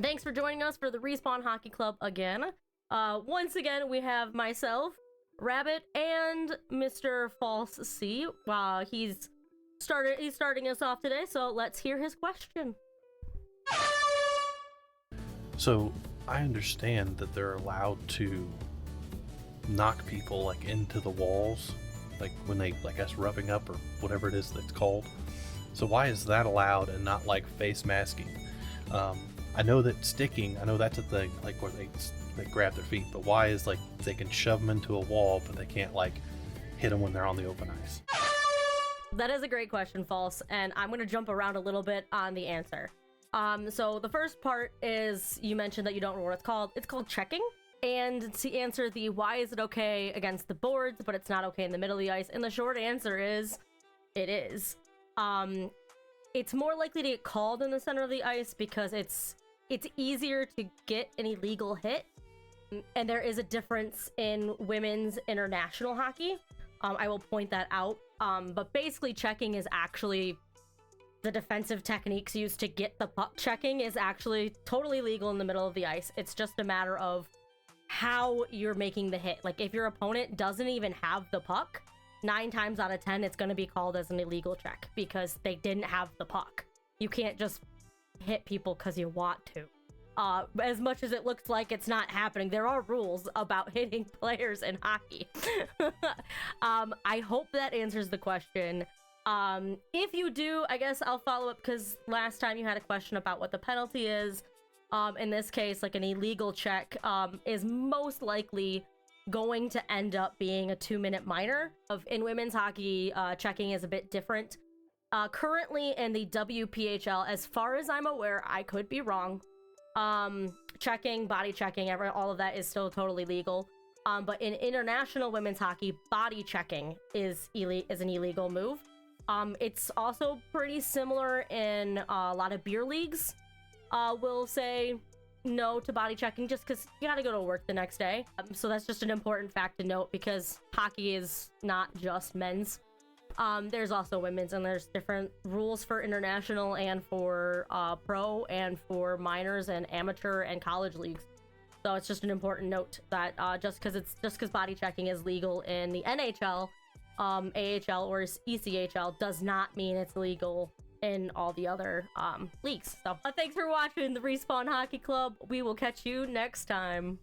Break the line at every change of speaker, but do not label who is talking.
Thanks for joining us for the Respawn Hockey Club again. Once again, we have myself, Rabbit, and Mr. FalseC. He's starting us off today, so let's hear his question.
So, I understand that they're allowed to knock people, like, into the walls, like, when they, I guess, roughing up or whatever it is that's called. So why is that allowed and not, like, face masking? I know that sticking, I know that's a thing, like, where they grab their feet, but why is, like, they can shove them into a wall, but they can't, like, hit them when they're on the open ice?
That is a great question, False, and I'm going to jump around a little bit on the answer. So the first part is, you mentioned that you don't know what it's called. It's called checking. And to answer the why is it okay against the boards, but it's not okay in the middle of the ice, and the short answer is, it is. It's more likely to get called in the center of the ice because it's easier to get an illegal hit, and there is a difference in women's international hockey. I will point that out. But basically, checking is actually the defensive techniques used to get the puck. Checking is actually totally legal in the middle of the ice. It's just a matter of how you're making the hit. Like, if your opponent doesn't even have the puck, 9 times out of 10, it's going to be called as an illegal check because they didn't have the puck. You can't just hit people because you want to. As much as it looks like it's not happening, there are rules about hitting players in hockey. I hope that answers the question. If you do, I guess I'll follow up, because last time you had a question about what the penalty is. In this case, like, an illegal check is most likely going to end up being a 2-minute minor. In women's hockey, checking is a bit different. Currently in the WPHL, as far as I'm aware, I could be wrong, checking, body checking, all of that is still totally legal. But in international women's hockey, body checking is an illegal move. It's also pretty similar in a lot of beer leagues. Will say no to body checking just because you gotta go to work the next day. So that's just an important fact to note, because hockey is not just men's. There's also women's, and there's different rules for international and for pro and for minors and amateur and college leagues. So it's just an important note that just because body checking is legal in the NHL, AHL, or ECHL does not mean it's legal in all the other leagues. So thanks for watching the Respawn Hockey Club. We will catch you next time.